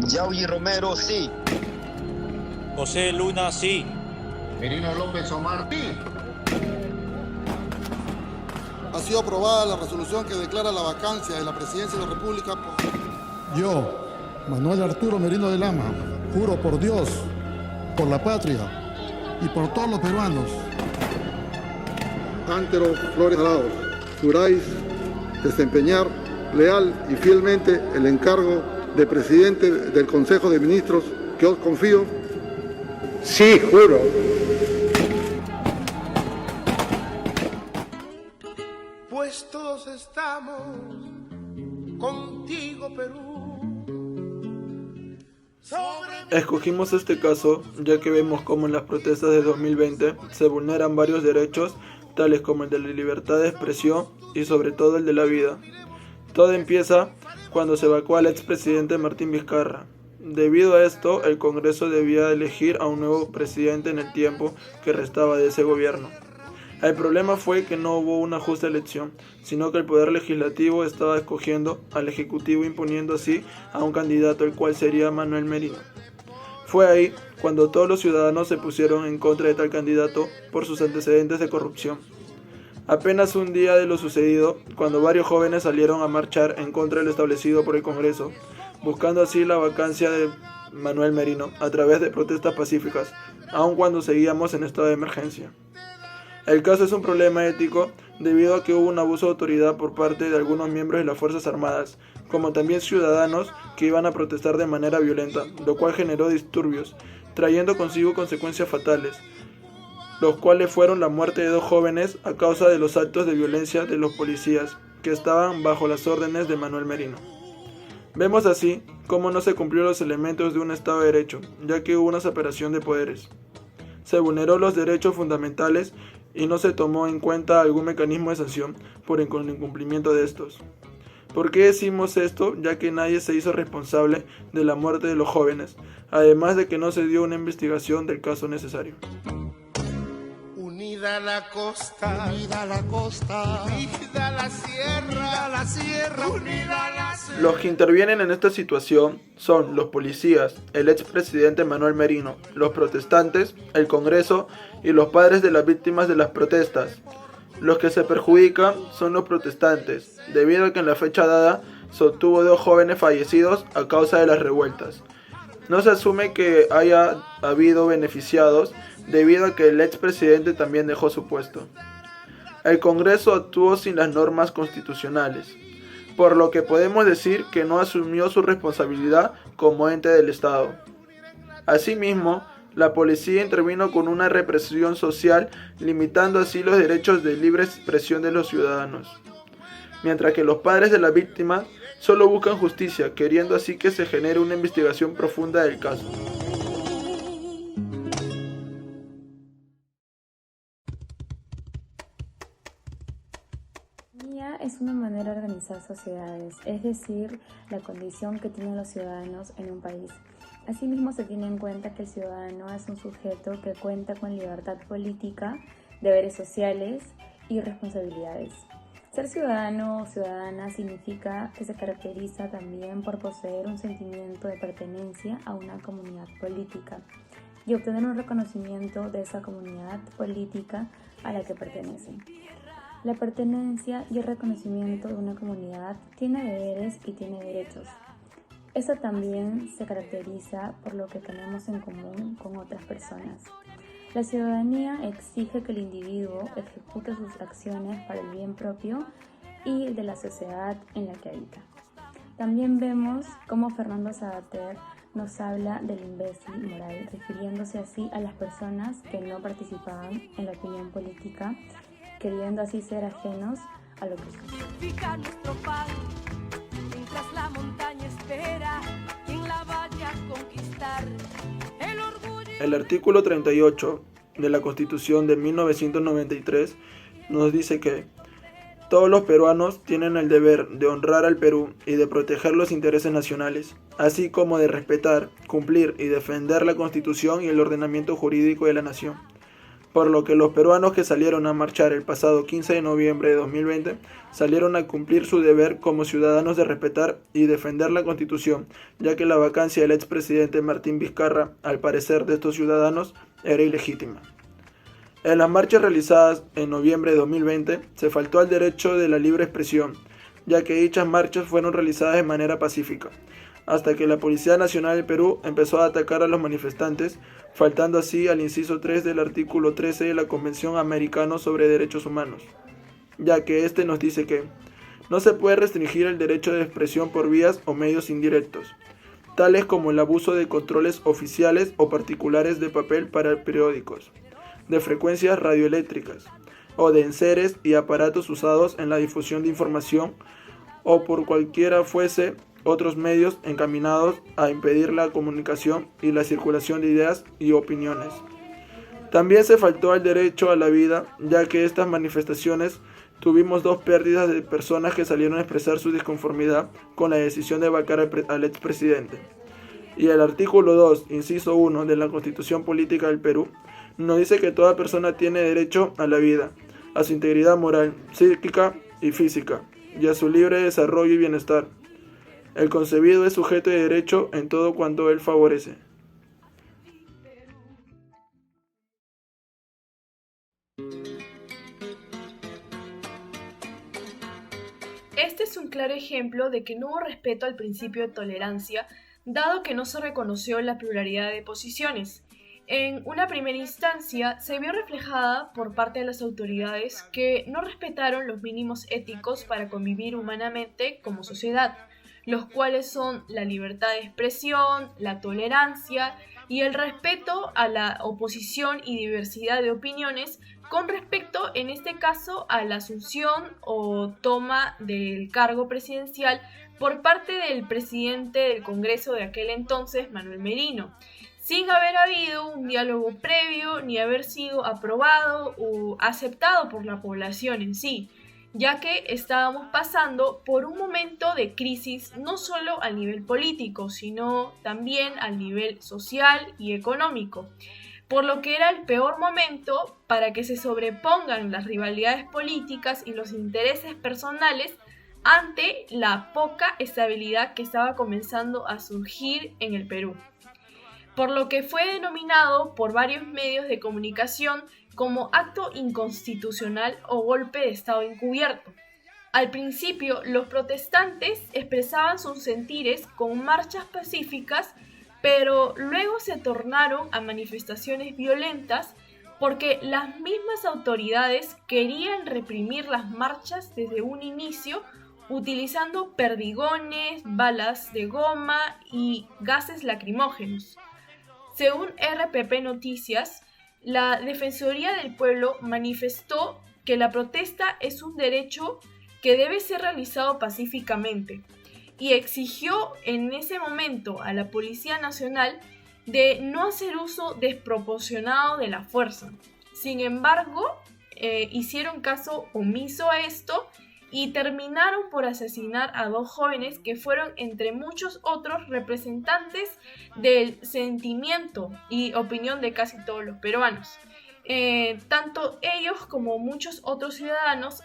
Yauyi Romero, sí. José Luna, sí. Merino López Omar, sí. Ha sido aprobada la resolución que declara la vacancia de la presidencia de la República. Yo, Manuel Arturo Merino de Lama, juro por Dios, por la patria y por todos los peruanos. Antero Flores Arauz, juráis desempeñar leal y fielmente el encargo de presidente del Consejo de Ministros que os confío. Sí, juro. Pues todos estamos contigo, Perú. Escogimos este caso ya que vemos cómo en las protestas de 2020 se vulneran varios derechos, tales como el de la libertad de expresión y sobre todo el de la vida. Todo empieza cuando se evacúa al expresidente Martín Vizcarra. Debido a esto, el Congreso debía elegir a un nuevo presidente en el tiempo que restaba de ese gobierno. El problema fue que no hubo una justa elección, sino que el Poder Legislativo estaba escogiendo al Ejecutivo, imponiendo así a un candidato, el cual sería Manuel Merino. Fue ahí cuando todos los ciudadanos se pusieron en contra de tal candidato por sus antecedentes de corrupción. Apenas un día de lo sucedido, cuando varios jóvenes salieron a marchar en contra del establecido por el Congreso, buscando así la vacancia de Manuel Merino a través de protestas pacíficas, aun cuando seguíamos en estado de emergencia. El caso es un problema ético debido a que hubo un abuso de autoridad por parte de algunos miembros de las Fuerzas Armadas, como también ciudadanos que iban a protestar de manera violenta, lo cual generó disturbios, trayendo consigo consecuencias fatales, los cuales fueron la muerte de 2 jóvenes a causa de los actos de violencia de los policías, que estaban bajo las órdenes de Manuel Merino. Vemos así cómo no se cumplieron los elementos de un Estado de Derecho, ya que hubo una separación de poderes. Se vulneró los derechos fundamentales y no se tomó en cuenta algún mecanismo de sanción por el incumplimiento de estos. ¿Por qué decimos esto? Ya que nadie se hizo responsable de la muerte de los jóvenes, además de que no se dio una investigación del caso necesario. Unida la costa, Unida la costa, unida la sierra, unida la sierra. Los que intervienen en esta situación son los policías, el expresidente Manuel Merino, los protestantes, el Congreso y los padres de las víctimas de las protestas. Los que se perjudican son los protestantes, debido a que en la fecha dada se obtuvo 2 jóvenes fallecidos a causa de las revueltas. No se asume que haya habido beneficiados, debido a que el expresidente también dejó su puesto. El Congreso actuó sin las normas constitucionales, por lo que podemos decir que no asumió su responsabilidad como ente del Estado. Asimismo, la policía intervino con una represión social, limitando así los derechos de libre expresión de los ciudadanos. Mientras que los padres de las víctimas solo buscan justicia, queriendo así que se genere una investigación profunda del caso. Es una manera de organizar sociedades, es decir, la condición que tienen los ciudadanos en un país. Asimismo, se tiene en cuenta que el ciudadano es un sujeto que cuenta con libertad política, deberes sociales y responsabilidades. Ser ciudadano o ciudadana significa que se caracteriza también por poseer un sentimiento de pertenencia a una comunidad política y obtener un reconocimiento de esa comunidad política a la que pertenece. La pertenencia y el reconocimiento de una comunidad tiene deberes y tiene derechos. Esta también se caracteriza por lo que tenemos en común con otras personas. La ciudadanía exige que el individuo ejecute sus acciones para el bien propio y el de la sociedad en la que habita. También vemos cómo Fernando Savater nos habla del imbécil moral, refiriéndose así a las personas que no participaban en la opinión política, queriendo así ser ajenos a lo que sucede. Nuestro pan, mientras la montaña espera quien la vaya a conquistar. El artículo 38 de la Constitución de 1993 nos dice que todos los peruanos tienen el deber de honrar al Perú y de proteger los intereses nacionales, así como de respetar, cumplir y defender la Constitución y el ordenamiento jurídico de la nación. por lo que los peruanos que salieron a marchar el pasado 15 de noviembre de 2020 salieron a cumplir su deber como ciudadanos de respetar y defender la Constitución, ya que la vacancia del expresidente Martín Vizcarra, al parecer de estos ciudadanos, era ilegítima. En las marchas realizadas en noviembre de 2020 se faltó al derecho de la libre expresión, ya que dichas marchas fueron realizadas de manera pacífica, hasta que la Policía Nacional del Perú empezó a atacar a los manifestantes, faltando así al inciso 3 del artículo 13 de la Convención Americana sobre Derechos Humanos, ya que este nos dice que no se puede restringir el derecho de expresión por vías o medios indirectos, tales como el abuso de controles oficiales o particulares de papel para periódicos, de frecuencias radioeléctricas, o de enseres y aparatos usados en la difusión de información, o por cualquiera fuese otros medios encaminados a impedir la comunicación y la circulación de ideas y opiniones. También se faltó al derecho a la vida, ya que estas manifestaciones tuvimos 2 pérdidas de personas que salieron a expresar su disconformidad con la decisión de vacar al expresidente. Y el artículo 2, inciso 1 de la Constitución Política del Perú, nos dice que toda persona tiene derecho a la vida, a su integridad moral, psíquica y física, y a su libre desarrollo y bienestar. El concebido es sujeto de derecho en todo cuanto él favorece. Este es un claro ejemplo de que no hubo respeto al principio de tolerancia, dado que no se reconoció la pluralidad de posiciones. En una primera instancia se vio reflejada por parte de las autoridades que no respetaron los mínimos éticos para convivir humanamente como sociedad, los cuales son la libertad de expresión, la tolerancia y el respeto a la oposición y diversidad de opiniones con respecto, en este caso, a la asunción o toma del cargo presidencial por parte del presidente del Congreso de aquel entonces, Manuel Merino, sin haber habido un diálogo previo ni haber sido aprobado o aceptado por la población en sí, ya que estábamos pasando por un momento de crisis no solo a nivel político, sino también al nivel social y económico, por lo que era el peor momento para que se sobrepongan las rivalidades políticas y los intereses personales ante la poca estabilidad que estaba comenzando a surgir en el Perú, por lo que fue denominado por varios medios de comunicación como acto inconstitucional o golpe de Estado encubierto. Al principio, los protestantes expresaban sus sentires con marchas pacíficas, pero luego se tornaron a manifestaciones violentas porque las mismas autoridades querían reprimir las marchas desde un inicio, utilizando perdigones, balas de goma y gases lacrimógenos. Según RPP Noticias, la Defensoría del Pueblo manifestó que la protesta es un derecho que debe ser realizado pacíficamente y exigió en ese momento a la Policía Nacional de no hacer uso desproporcionado de la fuerza. Sin embargo, hicieron caso omiso a esto y terminaron por asesinar a 2 jóvenes que fueron, entre muchos otros, representantes del sentimiento y opinión de casi todos los peruanos. Tanto ellos como muchos otros ciudadanos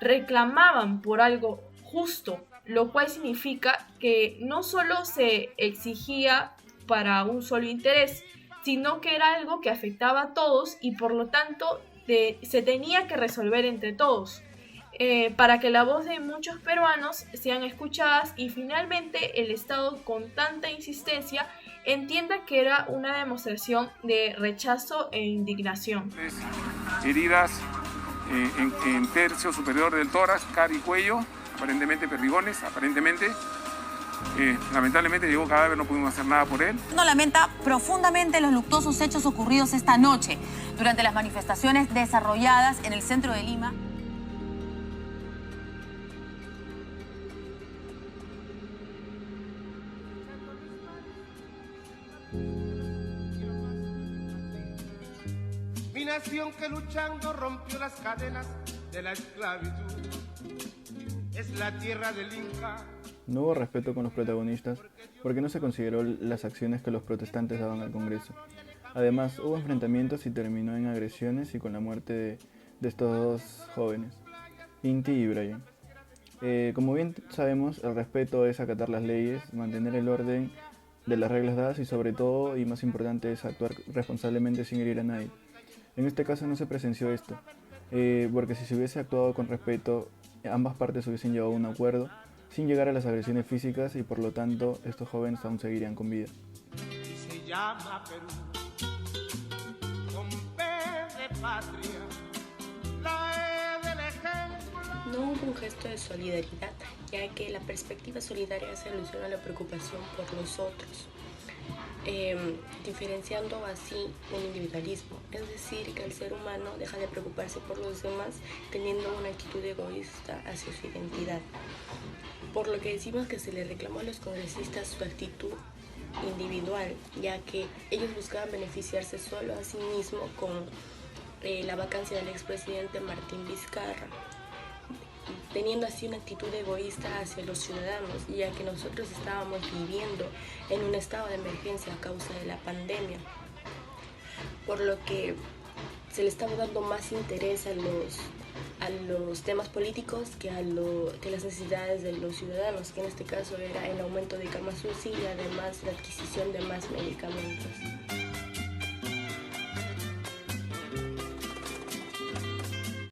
reclamaban por algo justo, lo cual significa que no solo se exigía para un solo interés, sino que era algo que afectaba a todos y por lo tanto se tenía que resolver entre todos. Para que la voz de muchos peruanos sean escuchadas y finalmente el Estado, con tanta insistencia, entienda que era una demostración de rechazo e indignación. Heridas en tercio superior del tórax, cara y cuello, aparentemente perdigones, lamentablemente llegó cadáver, no pudimos hacer nada por él. Lamenta profundamente los luctuosos hechos ocurridos esta noche durante las manifestaciones desarrolladas en el centro de Lima. Mi nación que luchando rompió las cadenas de la esclavitud. Es la tierra del Inca. No hubo respeto con los protagonistas porque no se consideró las acciones que los protestantes daban al Congreso. Además, hubo enfrentamientos y terminó en agresiones y con la muerte de estos dos jóvenes, Inti y Brian. Como bien sabemos, el respeto es acatar las leyes, mantener el orden de las reglas dadas y sobre todo, y más importante, es actuar responsablemente sin herir a nadie. En este caso no se presenció esto, porque si se hubiese actuado con respeto, ambas partes hubiesen llegado a un acuerdo sin llegar a las agresiones físicas y por lo tanto estos jóvenes aún seguirían con vida. Y se llama Perú, con P de patria, la E del ejemplo. No hubo un gesto de solidaridad, ya que la perspectiva solidaria se alusiona a la preocupación por los otros, diferenciando así un individualismo, es decir, que el ser humano deja de preocuparse por los demás teniendo una actitud egoísta hacia su identidad. Por lo que decimos que se le reclamó a los congresistas su actitud individual, ya que ellos buscaban beneficiarse solo a sí mismos con la vacancia del expresidente Martín Vizcarra, teniendo así una actitud egoísta hacia los ciudadanos, ya que nosotros estábamos viviendo en un estado de emergencia a causa de la pandemia, por lo que se le estaba dando más interés a los temas políticos que a las necesidades de los ciudadanos, que en este caso era el aumento de camas UCI y además la adquisición de más medicamentos.